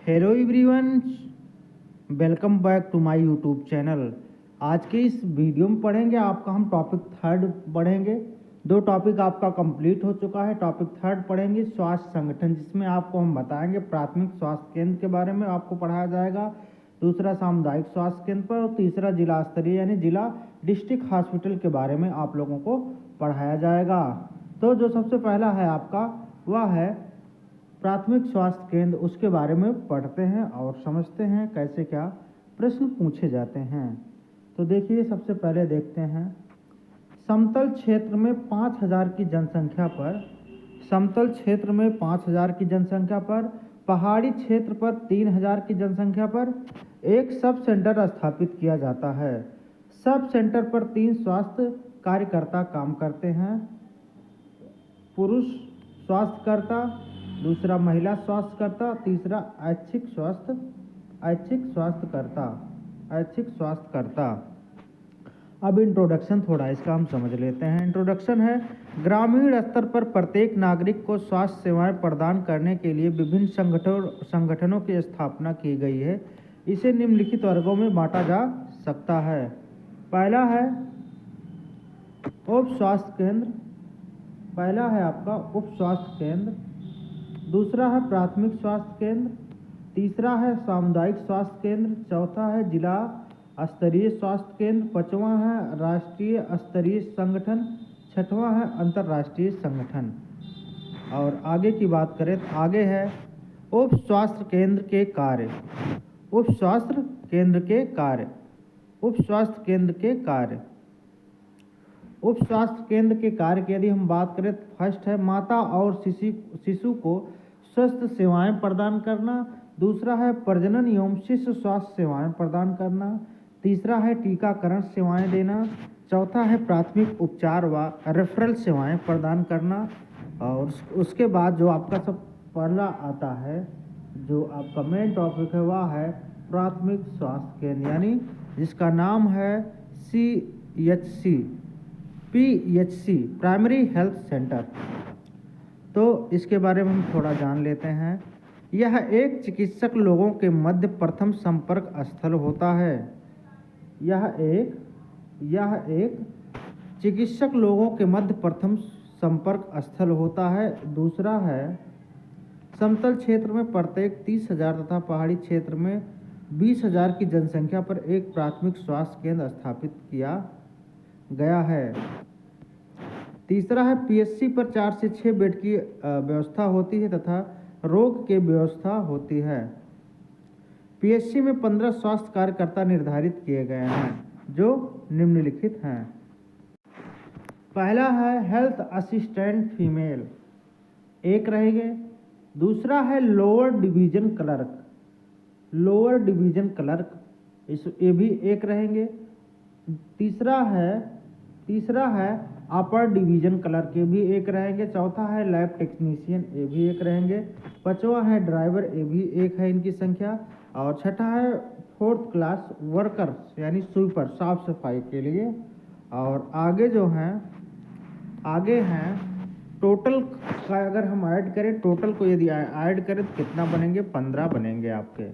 Hello everyone, welcome back to my YouTube channel. आज के इस वीडियो में पढ़ेंगे आपका हम टॉपिक थर्ड पढ़ेंगे। दो टॉपिक आपका कंप्लीट हो चुका है। टॉपिक थर्ड पढ़ेंगे स्वास्थ्य संगठन, जिसमें आपको हम बताएंगे प्राथमिक स्वास्थ्य केंद्र के बारे में आपको पढ़ाया जाएगा, दूसरा सामुदायिक स्वास्थ्य केंद्र पर, और तीसरा जिला स्तरीय यानी जिला डिस्ट्रिक्ट हॉस्पिटल के बारे में आप लोगों को पढ़ाया जाएगा। तो जो सबसे पहला है आपका वह है प्राथमिक स्वास्थ्य केंद्र। उसके बारे में पढ़ते हैं और समझते हैं कैसे क्या प्रश्न पूछे जाते हैं। तो देखिए, सबसे पहले देखते हैं समतल क्षेत्र में 5000 की जनसंख्या पर, समतल क्षेत्र में 5000 की जनसंख्या पर, पहाड़ी क्षेत्र पर 3000 की जनसंख्या पर एक सब सेंटर स्थापित किया जाता है। सब सेंटर पर 3 स्वास्थ्य कार्यकर्ता काम करते हैं, पुरुष स्वास्थ्यकर्ता, दूसरा महिला स्वास्थ्यकर्ता, तीसरा ऐच्छिक स्वास्थ्यकर्ता। अब इंट्रोडक्शन थोड़ा इसका हम समझ लेते हैं। इंट्रोडक्शन है, ग्रामीण स्तर पर प्रत्येक नागरिक को स्वास्थ्य सेवाएं प्रदान करने के लिए विभिन्न संगठनों की स्थापना की गई है। इसे निम्नलिखित वर्गों में बांटा जा सकता है। पहला है उप स्वास्थ्य केंद्र, पहला है आपका उप स्वास्थ्य केंद्र, दूसरा है प्राथमिक स्वास्थ्य केंद्र, तीसरा है सामुदायिक स्वास्थ्य केंद्र, चौथा है जिला स्तरीय स्वास्थ्य केंद्र, पांचवा है राष्ट्रीय स्तरीय संगठन, छठवां है अंतर्राष्ट्रीय संगठन। और आगे की बात करें तो आगे है उप स्वास्थ्य केंद्र के कार्य। उप स्वास्थ्य केंद्र के कार्य, उप स्वास्थ्य केंद्र के कार्य, उप स्वास्थ्य केंद्र के कार्य की यदि हम बात करें तो फर्स्ट है माता और शिशु को स्वस्थ सेवाएं प्रदान करना, दूसरा है प्रजनन एवं शिशु स्वास्थ्य सेवाएं प्रदान करना, तीसरा है टीकाकरण सेवाएं देना, चौथा है प्राथमिक उपचार व रेफरल सेवाएं प्रदान करना। और उसके बाद जो आपका सब पहला आता है, जो आपका मेन टॉपिक है, वह है प्राथमिक स्वास्थ्य केंद्र, यानी जिसका नाम है PHC प्राइमरी हेल्थ सेंटर। तो इसके बारे में हम थोड़ा जान लेते हैं। यह एक चिकित्सक लोगों के मध्य प्रथम संपर्क स्थल होता है। यह एक चिकित्सक लोगों के मध्य प्रथम संपर्क स्थल होता है। दूसरा है समतल क्षेत्र में प्रत्येक 30,000 तथा पहाड़ी क्षेत्र में 20,000 की जनसंख्या पर एक प्राथमिक स्वास्थ्य केंद्र स्थापित किया गया है। तीसरा है PHC पर 4 से 6 बेड की व्यवस्था होती है तथा रोग की व्यवस्था होती है। PHC में 15 स्वास्थ्य कार्यकर्ता निर्धारित किए गए हैं, जो निम्नलिखित हैं। पहला है हेल्थ असिस्टेंट फीमेल, एक रहेंगे। दूसरा है लोअर डिवीजन क्लर्क, ये भी एक रहेंगे। तीसरा है अपर डिवीजन क्लर्क, ये भी एक रहेंगे। चौथा है लैब टेक्नीशियन, ये भी एक रहेंगे। पांचवा है ड्राइवर, ये भी एक है इनकी संख्या। और छठा है 4th क्लास वर्कर, यानी स्वीपर, साफ सफाई के लिए। और आगे हैं टोटल का अगर हम ऐड करें, टोटल को यदि ऐड करें तो कितना बनेंगे, 15 बनेंगे आपके।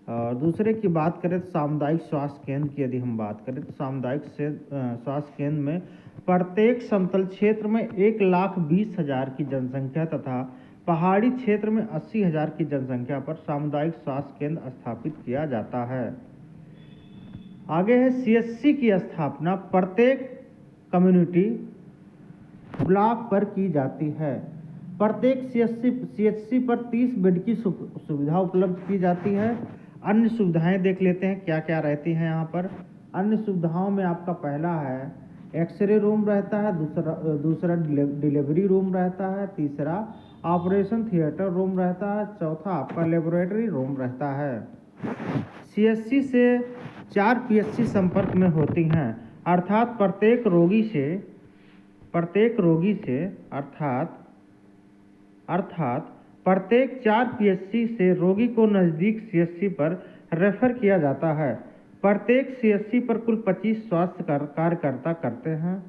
और दूसरे की बात करें तो सामुदायिक स्वास्थ्य केंद्र की यदि हम बात करें तो सामुदायिक स्वास्थ्य केंद्र में प्रत्येक समतल क्षेत्र में 1,20,000 की जनसंख्या तथा पहाड़ी क्षेत्र में 80,000 की जनसंख्या पर सामुदायिक स्वास्थ्य केंद्र स्थापित किया जाता है। आगे है CHC की स्थापना प्रत्येक कम्युनिटी ब्लॉक पर की जाती है। प्रत्येक CHC पर 30 बेड की सुविधा उपलब्ध की जाती है। अन्य सुविधाएं देख लेते हैं क्या क्या रहती हैं यहाँ पर। अन्य सुविधाओं में आपका पहला है एक्सरे रूम रहता है, दूसरा डिलीवरी रूम रहता है, तीसरा ऑपरेशन थिएटर रूम रहता है, चौथा आपका लेबोरेटरी रूम रहता है। CHC से 4 PHC संपर्क में होती हैं, अर्थात प्रत्येक रोगी से प्रत्येक 4 PHC से रोगी को नज़दीक CHC पर रेफर किया जाता है। प्रत्येक CHC पर कुल 25 स्वास्थ्य कार्यकर्ता करते हैं,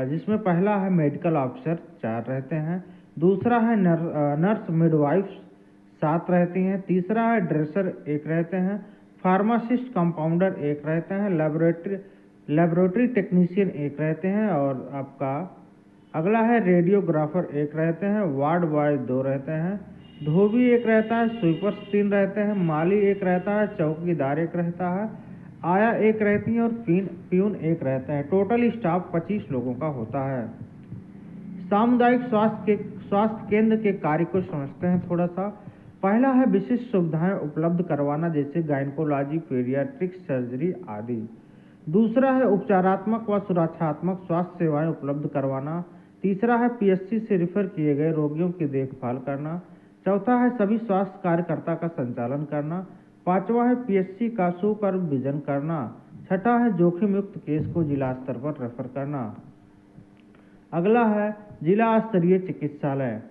जिसमें पहला है मेडिकल ऑफिसर, 4 रहते हैं। दूसरा है नर्स मिडवाइफ, 7 रहती हैं। तीसरा है ड्रेसर 1 रहते हैं। फार्मासिस्ट कंपाउंडर 1 रहते हैं। लेबोरेटरी टेक्नीशियन 1 रहते हैं। और आपका अगला है रेडियोग्राफर 1 रहते हैं। वार्ड बॉय 2 रहते हैं। धोबी 1 रहता है। स्वीपर्स 3 रहते हैं। माली 1 रहता है। चौकीदार 1 रहता है। आया 1 रहती है और प्यून 1 रहता है। टोटल स्टाफ 25 लोगों का होता है। सामुदायिक स्वास्थ्य केंद्र के कार्य को समझते हैं थोड़ा सा। पहला है विशिष्ट सुविधाएं उपलब्ध करवाना, जैसे गायनकोलॉजी, पीडियाट्रिक्स, सर्जरी आदि। दूसरा है उपचारात्मक व सुरक्षात्मक स्वास्थ्य सेवाएं उपलब्ध करवाना। तीसरा है पीएचसी से रेफर किए गए रोगियों की देखभाल करना। चौथा है सभी स्वास्थ्य कार्यकर्ता का संचालन करना। पांचवा है पीएचसी का सुपरविजन करना। छठा है जोखिम युक्त केस को जिला स्तर पर रेफर करना। अगला है जिला स्तरीय चिकित्सालय।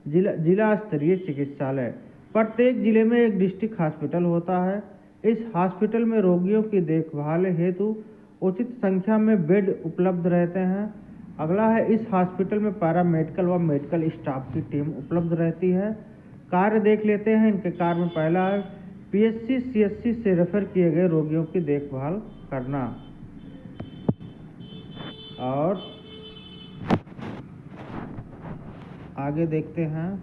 जिला स्तरीय चिकित्सालय। प्रत्येक जिले में एक डिस्ट्रिक्ट हॉस्पिटल होता है। इस हॉस्पिटल में रोगियों की देखभाल हेतु उचित संख्या में बेड उपलब्ध रहते हैं। अगला है इस हॉस्पिटल में पैरामेडिकल व मेडिकल स्टाफ की टीम उपलब्ध रहती है। कार्य देख लेते हैं इनके कार्य में। पहला है पीएचसी सीएचसी से रेफर किए गए रोगियों की देखभाल करना। और आगे देखते हैं।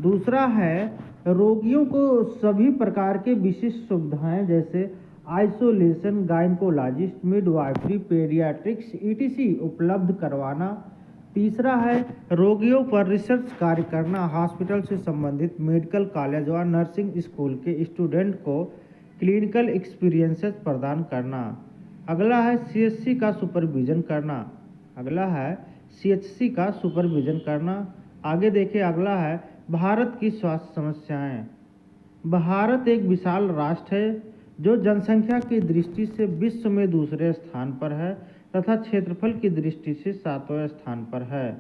दूसरा है रोगियों को सभी प्रकार के विशिष्ट सुविधाएं, जैसे isolation, gynaecologist, midwifery, paediatrics ETC उपलब्ध करवाना। तीसरा है रोगियों पर रिसर्च कार्य करना। हॉस्पिटल से संबंधित मेडिकल कॉलेज व नर्सिंग स्कूल के स्टूडेंट को क्लिनिकल एक्सपीरियंसेस प्रदान करना। अगला है सीएचसी का सुपरविजन करना। आगे देखिए, अगला है भारत की स्वास्थ्य समस्याएं। भारत एक विशाल राष्ट्र है जो जनसंख्या की दृष्टि से विश्व में दूसरे स्थान पर है तथा क्षेत्रफल की दृष्टि से 7वें स्थान पर है।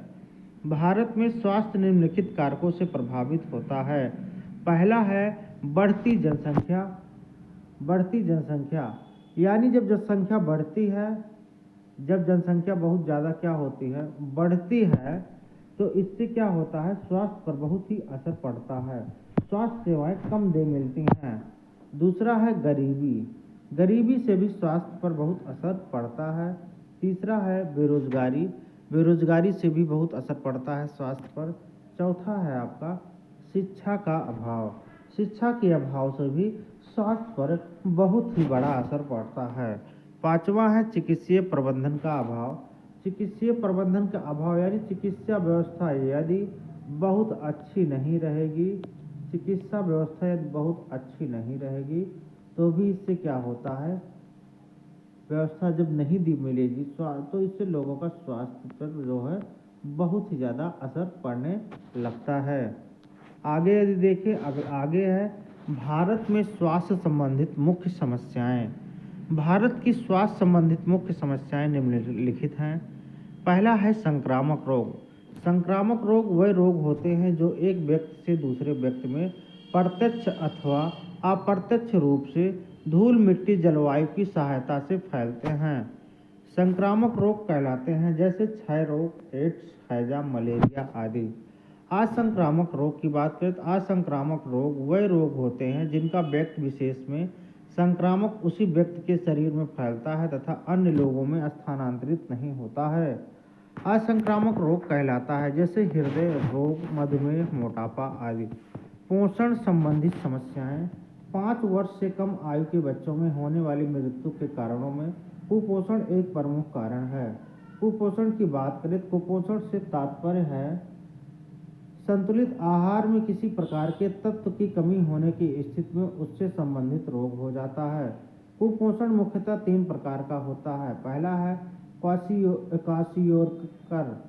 भारत में स्वास्थ्य निम्नलिखित कारकों से प्रभावित होता है। पहला है बढ़ती जनसंख्या, यानी जब जनसंख्या बढ़ती है, जब जनसंख्या बहुत ज़्यादा क्या होती है, बढ़ती है, तो इससे क्या होता है, स्वास्थ्य पर बहुत ही असर पड़ता है। स्वास्थ्य सेवाएं कम मिलती हैं। दूसरा है गरीबी से भी स्वास्थ्य पर बहुत असर पड़ता है। तीसरा है बेरोजगारी से भी बहुत असर पड़ता है स्वास्थ्य पर। चौथा है आपका शिक्षा के अभाव से भी स्वास्थ्य पर बहुत ही बड़ा असर पड़ता है। पांचवा है चिकित्सीय प्रबंधन का अभाव, यानी चिकित्सा व्यवस्था यदि बहुत अच्छी नहीं रहेगी, तो भी इससे क्या होता है, व्यवस्था जब नहीं मिलेगी तो इससे लोगों का स्वास्थ्य पर जो है बहुत ही ज़्यादा असर पड़ने लगता है। आगे यदि देखें, आगे है भारत में स्वास्थ्य संबंधित मुख्य समस्याएं। भारत की स्वास्थ्य संबंधित मुख्य समस्याएं निम्नलिखित हैं। पहला है संक्रामक रोग वह रोग होते हैं जो एक व्यक्ति से दूसरे व्यक्ति में प्रत्यक्ष अथवा अप्रत्यक्ष रूप से धूल, मिट्टी, जलवायु की सहायता से फैलते हैं। संक्रामक रोग कहलाते हैं, जैसे क्षय रोग, एड्स, हैजा, मलेरिया आदि। असंक्रामक रोग की बात करें तो असंक्रामक रोग वह रोग होते हैं जिनका व्यक्ति विशेष में संक्रामक उसी व्यक्ति के शरीर में फैलता है तथा अन्य लोगों में स्थानांतरित नहीं होता है। असंक्रामक रोग कहलाता है, जैसे हृदय रोग, मधुमेह, मोटापा आदि। पोषण संबंधित समस्याएं। 5 वर्ष से कम आयु के बच्चों में होने वाली मृत्यु के कारणों में कुपोषण एक प्रमुख कारण है। कुपोषण की बात करें तो कुपोषण से तात्पर्य है संतुलित आहार में किसी प्रकार के तत्व की कमी होने की स्थिति में उससे संबंधित रोग हो जाता है। कुपोषण मुख्यतः 3 प्रकार का होता है। पहला है क्वाशियोर्कर,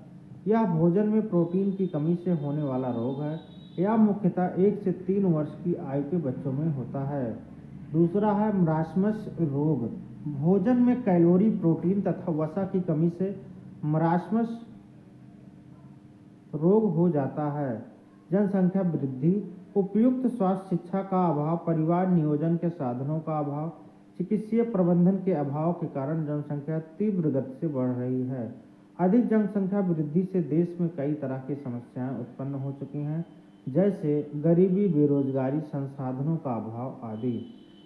यह भोजन में प्रोटीन की कमी से होने वाला रोग है। यह मुख्यतः 1 से 3 वर्ष की आयु के बच्चों में होता है। दूसरा है मरासमस रोग, भोजन में कैलोरी, प्रोटीन तथा वसा की कमी से मरासमस रोग हो जाता है। जनसंख्या वृद्धि, उपयुक्त स्वास्थ्य शिक्षा का अभाव, परिवार नियोजन के साधनों का अभाव, चिकित्सीय प्रबंधन के अभाव के कारण जनसंख्या तीव्र गति से बढ़ रही है। अधिक जनसंख्या वृद्धि से देश में कई तरह की समस्याएं उत्पन्न हो चुकी हैं, जैसे गरीबी, बेरोजगारी, संसाधनों का अभाव आदि।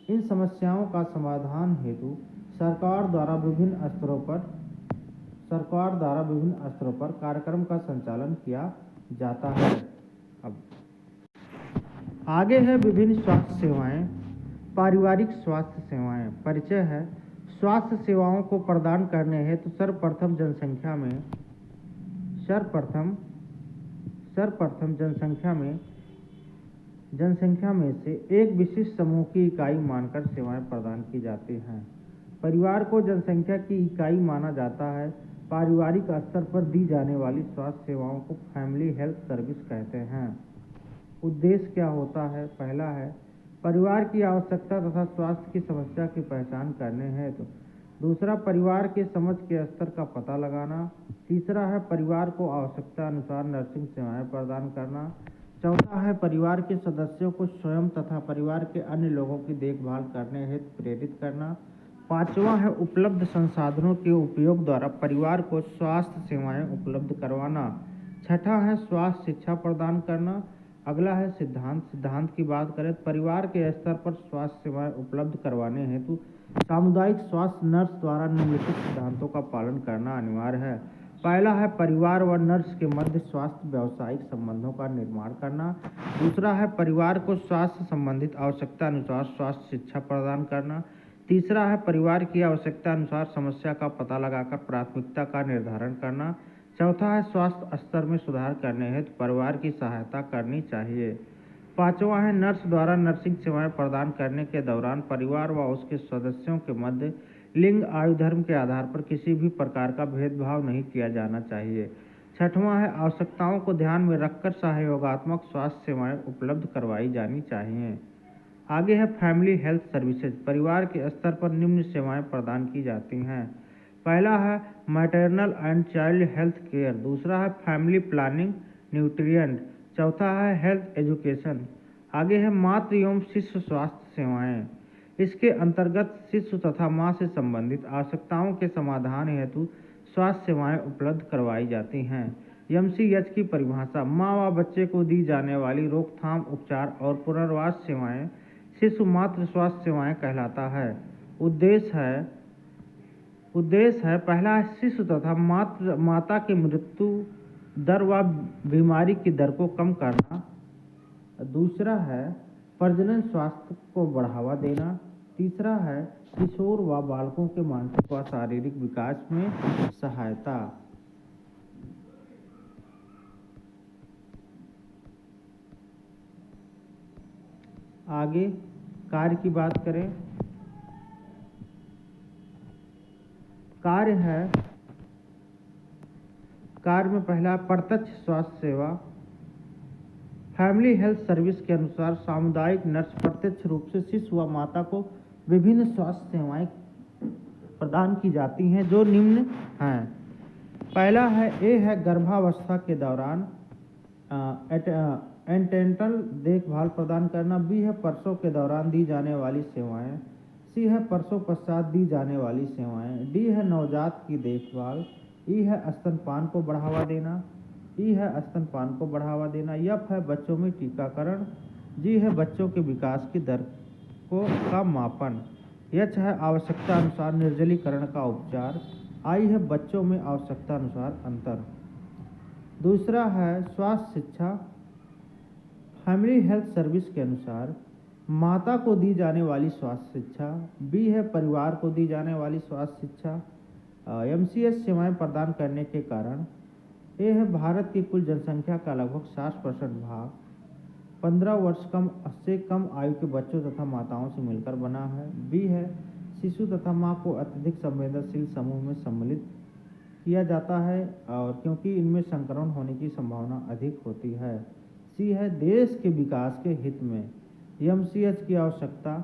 इन समस्याओं का समाधान हेतु सरकार द्वारा विभिन्न स्तरों पर कार्यक्रम का संचालन किया जाता है। अब आगे है विभिन्न स्वास्थ्य सेवाएं। पारिवारिक स्वास्थ्य सेवाएं। परिचय है। स्वास्थ्य सेवाओं को प्रदान करने हेतु सर्वप्रथम जनसंख्या में से एक विशिष्ट समूह की इकाई मानकर सेवाएं प्रदान की जाती हैं। परिवार को जनसंख्या की इकाई माना जाता है। पारिवारिक स्तर पर दी जाने वाली स्वास्थ्य सेवाओं को फैमिली हेल्थ सर्विस कहते हैं। उद्देश्य क्या होता है? पहला है परिवार की आवश्यकता तथा स्वास्थ्य की समस्या की पहचान करने हेतु। दूसरा, परिवार के समझ के स्तर का पता लगाना। तीसरा है परिवार को आवश्यकता अनुसार नर्सिंग सेवाएं प्रदान करना। चौथा है परिवार के सदस्यों को स्वयं तथा परिवार के अन्य लोगों की देखभाल करने हेतु प्रेरित करना। पांचवा है उपलब्ध संसाधनों के उपयोग द्वारा परिवार को स्वास्थ्य सेवाएं उपलब्ध करवाना। छठा है स्वास्थ्य शिक्षा प्रदान करना। अगला है सिद्धांत की बात करें तो परिवार के स्तर पर स्वास्थ्य सेवाएं उपलब्ध करवाने हेतु सामुदायिक स्वास्थ्य नर्स द्वारा निम्नलिखित सिद्धांतों का पालन करना अनिवार्य है। पहला है परिवार व नर्स के मध्य स्वास्थ्य व्यावसायिक संबंधों का निर्माण करना। दूसरा है परिवार को स्वास्थ्य संबंधित आवश्यकता अनुसार स्वास्थ्य शिक्षा प्रदान करना। तीसरा है परिवार की आवश्यकता अनुसार समस्या का पता लगाकर प्राथमिकता का निर्धारण करना। चौथा है स्वास्थ्य स्तर में सुधार करने हेतु परिवार की सहायता करनी चाहिए। पांचवा है नर्स द्वारा नर्सिंग सेवाएं प्रदान करने के दौरान परिवार व उसके सदस्यों के मध्य लिंग, आयु, धर्म के आधार पर किसी भी प्रकार का भेदभाव नहीं किया जाना चाहिए। छठवां है आवश्यकताओं को ध्यान में रखकर सहयोगात्मक स्वास्थ्य सेवाएं उपलब्ध करवाई जानी चाहिए। आगे है फैमिली हेल्थ सर्विसेज। परिवार के स्तर पर निम्न सेवाएं प्रदान की जाती हैं। पहला है maternal and child health care. दूसरा है फैमिली प्लानिंग, न्यूट्रिएंट। चौथा है हेल्थ एजुकेशन। आगे है मातृ एवं शिशु स्वास्थ्य सेवाएं। इसके अंतर्गत शिशु तथा मां से संबंधित आवश्यकताओं के समाधान हेतु स्वास्थ्य सेवाएं उपलब्ध करवाई जाती हैं। एमसीएच की परिभाषा: मां व बच्चे को दी जाने वाली रोकथाम, उपचार और पुनर्वास सेवाएं शिशु मातृ स्वास्थ्य सेवाएं कहलाता है। उद्देश्य है पहला है शिशु तथा माता की मृत्यु दर व बीमारी की दर को कम करना। दूसरा है प्रजनन स्वास्थ्य को बढ़ावा देना। तीसरा है किशोर व बालकों के मानसिक व शारीरिक विकास में सहायता। आगे कार्य की बात करें। कार्य में पहला प्रत्यक्ष स्वास्थ्य सेवा। फैमिली हेल्थ सर्विस के अनुसार सामुदायिक नर्स प्रत्यक्ष रूप से शिशु व माता को विभिन्न स्वास्थ्य सेवाएं प्रदान की जाती हैं, जो निम्न हैं। पहला है ए है गर्भावस्था के दौरान एंटेनल देखभाल प्रदान करना। बी है प्रसव के दौरान दी जाने वाली सेवाएं। सी है प्रसव पश्चात दी जाने वाली सेवाएं। डी है नवजात की देखभाल। ई है स्तनपान को बढ़ावा देना। एफ है बच्चों में टीकाकरण। जी है बच्चों के विकास की दर का मापन। एच है आवश्यकता अनुसार निर्जलीकरण का उपचार। आई है बच्चों में आवश्यकता अनुसार अंतर। दूसरा है स्वास्थ्य शिक्षा। फैमिली हेल्थ सर्विस के अनुसार माता को दी जाने वाली स्वास्थ्य शिक्षा। बी है परिवार को दी जाने वाली स्वास्थ्य शिक्षा एमसीएच सेवाएं प्रदान करने के कारण। ए है भारत की कुल जनसंख्या का लगभग 60% भाग 15 वर्ष से कम आयु के बच्चों तथा माताओं से मिलकर बना है। बी है शिशु तथा मां को अत्यधिक संवेदनशील समूह में सम्मिलित किया जाता है और क्योंकि इनमें संक्रमण होने की संभावना अधिक होती है। सी है देश के विकास के हित में एमसीएच की आवश्यकता।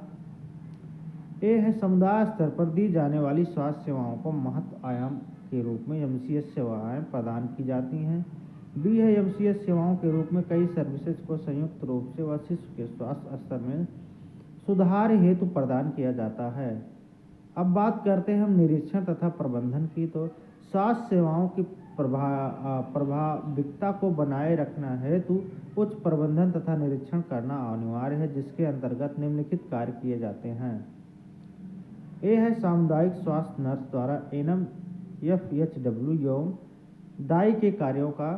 ए है समुदाय स्तर पर दी जाने वाली स्वास्थ्य सेवाओं को महत्व आयाम के रूप में एमसीएच सेवाएं प्रदान की जाती हैं। बी है एमसीएच सेवाओं के रूप में कई सर्विसेज को संयुक्त रूप से व शिशु के स्वास्थ्य स्तर में सुधार हेतु प्रदान किया जाता है। अब बात करते हैं हम निरीक्षण तथा प्रबंधन की। तो स्वास्थ्य सेवाओं की प्रभाविकता को बनाए रखना हेतु उच्च प्रबंधन तथा निरीक्षण करना अनिवार्य है, जिसके अंतर्गत निम्नलिखित कार्य किए जाते हैं। ए है सामुदायिक स्वास्थ्य नर्स द्वारा NMFHW एवं दाई के कार्यों का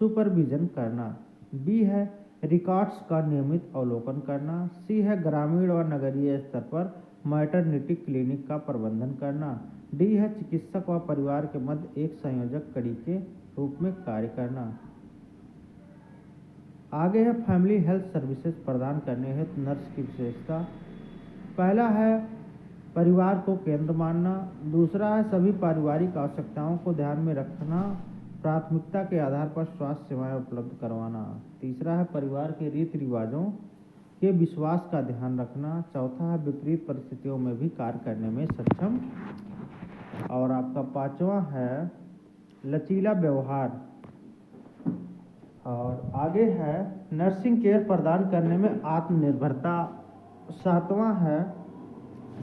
सुपरविजन करना। बी है रिकॉर्ड्स का नियमित अवलोकन करना। सी है ग्रामीण और नगरीय स्तर पर मैटरनिटी क्लिनिक का प्रबंधन करना। डी है चिकित्सक व परिवार के मध्य एक संयोजक कड़ी के रूप में कार्य करना। आगे है फैमिली हेल्थ सर्विसेज प्रदान करने हेतु नर्स की विशेषता। पहला है परिवार को केंद्र मानना। दूसरा है सभी पारिवारिक आवश्यकताओं को ध्यान में रखना, प्राथमिकता के आधार पर स्वास्थ्य सेवाएं उपलब्ध करवाना। तीसरा है परिवार के रीति रिवाजों के विश्वास का ध्यान रखना। चौथा है विपरीत परिस्थितियों में भी कार्य करने में सक्षम। और आपका पांचवा है लचीला व्यवहार। और आगे है नर्सिंग केयर प्रदान करने में आत्मनिर्भरता। सातवां है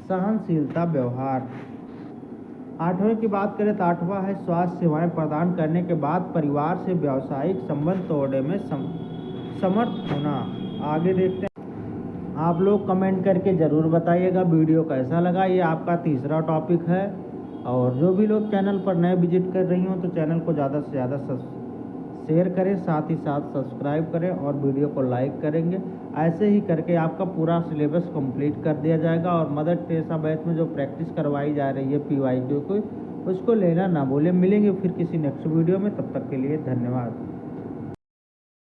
सहनशीलता व्यवहार। आठवें की बात करें तो आठवां है स्वास्थ्य सेवाएं प्रदान करने के बाद परिवार से व्यावसायिक संबंध तोड़ने में समर्थ होना। आगे देखते हैं। आप लोग कमेंट करके ज़रूर बताइएगा वीडियो कैसा लगा। ये आपका तीसरा टॉपिक है। और जो भी लोग चैनल पर नए विजिट कर रही हों तो चैनल को ज़्यादा से ज़्यादा शेयर करें, साथ ही साथ सब्सक्राइब करें और वीडियो को लाइक करेंगे। ऐसे ही करके आपका पूरा सिलेबस कंप्लीट कर दिया जाएगा। और मदर टेरेसा बैच में जो प्रैक्टिस करवाई जा रही है PYQ को, उसको लेना ना भूलें। मिलेंगे फिर किसी नेक्स्ट वीडियो में, तब तक के लिए धन्यवाद।